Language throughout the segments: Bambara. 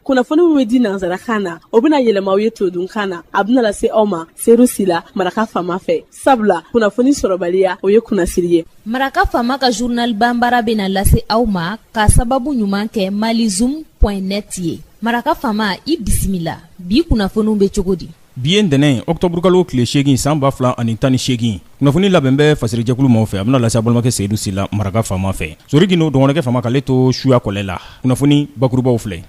kunnafoni min bɛ di nanzarakan na o bɛna yɛlɛma aw ye todunkan na a bɛna lase aw ma seeru sila maraka faama fɛ sabula kunnafoni sɔrɔbaliya o ye kunnasiri ye. Maraka faama ka journal banbara bɛna lase aw ma ka sababu ɲuman kɛ malizoom.net ye. Maraka faama i bisimila bi kunnafoniw bɛ cogo di? Bi ye ntɛnɛn octobre kalo tile 8 san 2018 kunnafoni labɛn bɛ fasirijɛkulu maaw fɛ a bɛna lase balimakɛ Seyidu Sila maraka faama fɛ Sori Gindo dɔgɔnɔkɛ faama k'ale to suya kɔlɛ la kunnafoni bakurubaw filɛ.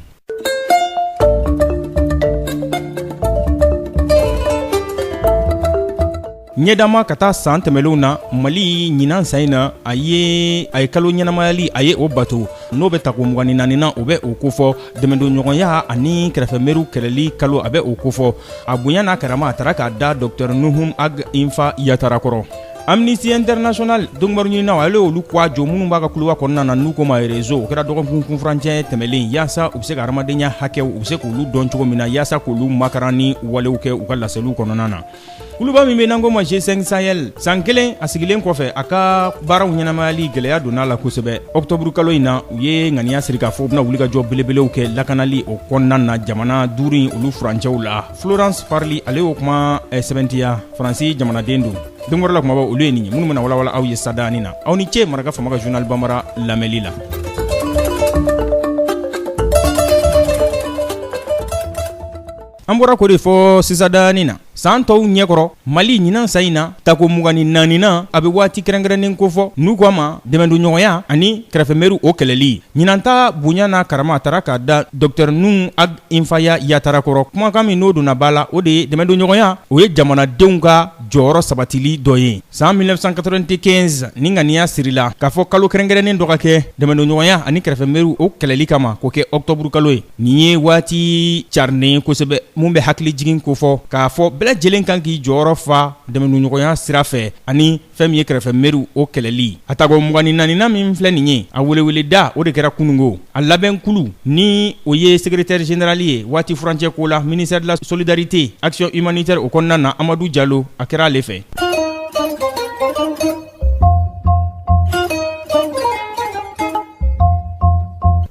Ɲɛdama ka taa san tɛmɛlenw na Mali ɲinan san in na a ye kalo ɲɛnamayali a ye o bato n'o bɛ ta ko 24 na o bɛ o kofɔ dɛmɛdonɲɔgɔnya ani kɛrɛfɛmeriw kɛlɛli kalo a bɛ o kofɔ a bonya n'a karama a taara k'a da Dr Nuhum Ag Infa Yatara kɔrɔ. Amnesty International dɔnnibaru ɲininaw ale olu k'a jɔ minnu b'a ka kuluba kɔnɔna na n'u ko ma réseau o kɛra dɔgɔkun kunfurancɛ tɛmɛlen yaasa u bɛ se ka hadamadenya hakɛw u bɛ se k'olu dɔn cogo min na yaasa k'olu makaran ni walew kɛ u ka laseliw kɔnɔna na. Kuluba min bɛ n'an ko ma G5 Sahel san kelen a sigilen kɔfɛ a ka baaraw ɲɛnamayali gɛlɛya donna la kosɛbɛ octobre kalo in na u ye ŋaniya siri k'a fɔ u bɛna wulikajɔ belebelew kɛ lakanali o kɔnɔna na jamana duuru in olu furancɛw la. Florence Parly ale y'o kuma sɛbɛntiya Faransi jamanaden don. Don wɛrɛ la kumaba olu ye nin ye minnu bɛna walawala aw ye sadani na aw ni cɛ maraka faama ka journal banbara lamɛnli la. An bɔra ko de fɔ sisadani na san tɔw ɲɛkɔrɔ Mali ɲinan san in na tako 24 na a bɛ waati kɛrɛnkɛrɛnnen kofɔ n'u ko a ma dɛmɛdonɲɔgɔnya ani kɛrɛfɛmeriw o kɛlɛli ɲinan ta bonya n'a karama a taara k'a da Dr Nuhum Ag Infaya Yatara kɔrɔ kumakan min n'o donna ba la o de ye dɛmɛdonɲɔgɔnya o ye jamanadenw ka jɔyɔrɔ sabatili dɔ ye san 1995 ni ŋaniya sirila k'a fɔ kalo kɛrɛnkɛrɛnnen dɔ ka kɛ dɛmɛdonɲɔgɔnya ani kɛrɛfɛmeriw o kɛlɛli kama k'o kɛ octobre kalo ye nin ye waati carinen kosɛbɛ mun bɛ hakili jigin kofɔ k'a fɔ bɛɛ lajɛlen kan k'i jɔyɔrɔ fa dɛmɛdonɲɔgɔnya sira fɛ ani fɛn min ye kɛrɛfɛmeriw o kɛlɛli a tago 24 min filɛ nin ye a weleweleda o de kɛra kunungo a labɛn kulu ni o ye secrétaire général ye waati furancɛ ko la ministère de la solidarité action humanitaire o kɔnɔna na Amadou Diallo a kɛra ale fɛ.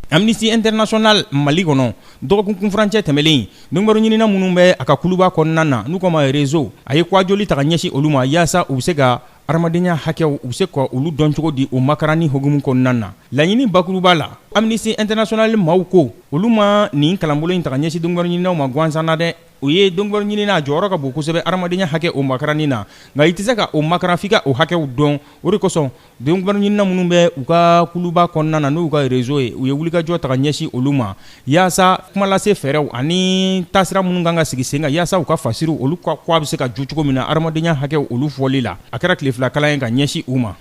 Amnesty International Mali kɔnɔ dɔgɔkun kunfurancɛ tɛmɛlen dɔnnibaru ɲinina minnu bɛ a ka kuluba kɔnɔna na n'u ko ma réseau a ye kwajoli ta ka ɲɛsin olu ma yaasa u bɛ se ka hadamadenya hakɛw u bɛ se ka olu dɔn cogo di o makarani hokumu kɔnɔna na laɲini bakuruba la Amnesty International maaw ko olu ma nin kalanbolo in ta ka ɲɛsin dɔnnibaru ɲininaw ma gansan na dɛ o ye dɔnnibaru ɲinina jɔyɔrɔ ka bon kosɛbɛ hadamadenya hakɛ o makarani na nka i tɛ se ka o makaran f'i ka o hakɛw dɔn o de kosɔn dɔnnibaru ɲinina minnu bɛ u ka kuluba kɔnɔna na n'u y'u ka réseau ye u ye wulikajɔ ta ka ɲɛsin olu ma yaasa kuma lase fɛɛrɛw ani taasira minnu kan ka sigi sen kan yaasa u ka fasiriw olu ko a bɛ se ka jo cogo min na hadamadenya hakɛw olu fɔli la a kɛra tile fila kalan ye ka ɲɛsin u ma.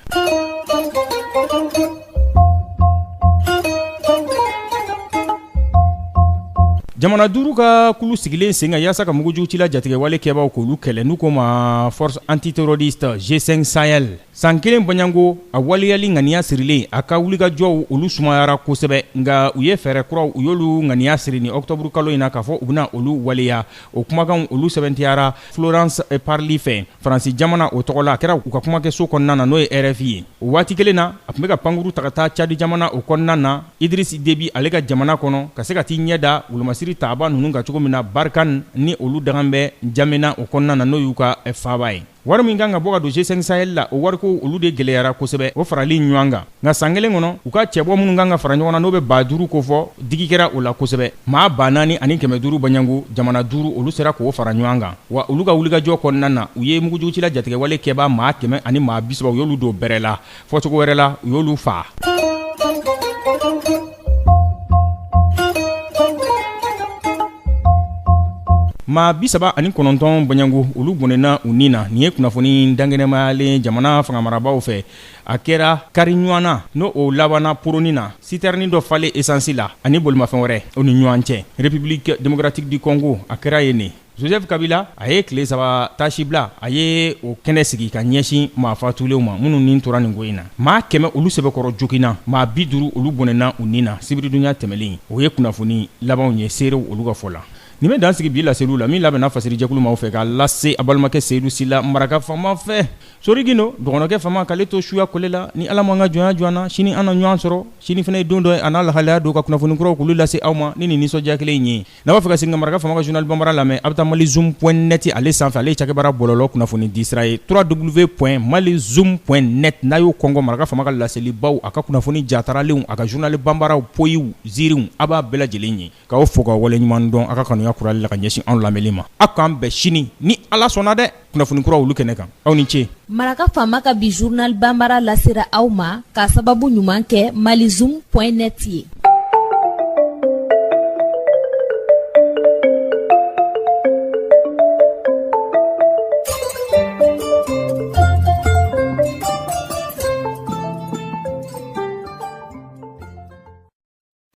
Jamana duuru ka kulu sigilen sen kan yaasa ka mugujuw cila jatigɛwale kɛbaaw k'olu kɛlɛ n'u ko ma force antiterroriste G5 Sahel san kelen baɲango a waliyali ŋaniya sirilen a ka wulikajɔw olu sumayara kosɛbɛ nka u ye fɛɛrɛ kuraw u y'olu ŋaniya siri ni octobre kalo in na k'a fɔ u bɛna olu waleya o kumakan olu sɛbɛntiyara Florence Parly fɛ Faransi jamana o tɔgɔ la a kɛra u ka kumakɛso kɔnɔna na n'o ye RFI ye o waati kelen na a tun bɛ ka pankuru ta ka taa Cadi jamana o kɔnɔna na Idriss Déby ale ka jamana kɔnɔ ka se ka t'i ɲɛ da wolomasiri taaba ninnu ka cogo min na Barkan ni olu dangan bɛ Jamena o kɔnɔna na n'o y'u ka faaba ye wari min kan ka bɔ ka don G5 Sahel la o wari ko olu de gɛlɛyara kosɛbɛ o farali ɲɔgɔn kan nka san kelen kɔnɔ u ka cɛbɔ minnu kan ka fara ɲɔgɔn na n'o bɛ 5000 ko fɔ digi kɛra o la kosɛbɛ maa 4000 ani 500 baɲango jamana duuru olu sera k'o fara ɲɔgɔn kan wa olu ka wulikajɔ kɔnɔna na u ye mugujuw cila jatigɛwale kɛbaa maa 100 ani maa 30 u y'olu don bɛrɛ la fɔcogo wɛrɛ la u y'olu faa. maa 39 baɲango olu bɔnɛna u nin na nin ye kunnafoni dangɛnɛmayalen jamana fangamarabaaw fɛ a kɛra kari ɲɔgɔnna n'o o labanna poroni na citerne dɔ falen essence la ani bolimafɛn wɛrɛ o ni ɲɔgɔn cɛ République démocratique du Congo a kɛra yen ne Joseph Kabila a ye tile 3 tasi bila a ye o kɛnɛ sigi ka ɲɛsin maa fatulenw ma minnu nin tora nin ko in na maa 100 olu sɛbɛkɔrɔ joginna maa 50 olu bɔnɛna u nin na sibiridonya tɛmɛlen o ye kunnafoni labanw ye seerew olu ka fɔ la nin bɛ dan sigi bi laseliw la min labɛnna fasiri jɛkulu maaw fɛ k'a lase a balimakɛ Seydou Sila maraka fama fɛ Sorigino dɔgɔnɔkɛ fama k'ale to suya kole la ni Ala m'an ka jɔnya joona sini an na ɲɔgɔn sɔrɔ sini fana ye don dɔ ye a n'a lahalaya don ka kunnafoni kuraw k'olu lase aw ma ni nin nisɔndiya kelen in ye n'a b'a fɛ ka segin ka maraka fama ka journal banbara lamɛn a bɛ taa malizoom.net ale sanfɛ ale ye cakɛbara bɔlɔlɔ kunnafoni di sira ye www.malizoom.net n'a y'o kɔngɔ maraka fama ka laselibaw a ka kunnafoni jataaralenw a ka journal banbaraw poyiw ziiriw a b'a bɛɛ lajɛlen ye k'aw fo k'aw waleɲuman dɔn a ka kanuya kurali la ka ɲɛsin anw lamɛnli ma aw k'an bɛn sini ni Ala sɔnna dɛ kunnafoni kuraw olu kɛnɛ kan aw ni ce. Maraka fama ka bi journal banbara lasera aw ma k'a sababu ɲuman kɛ malizoom.net ye.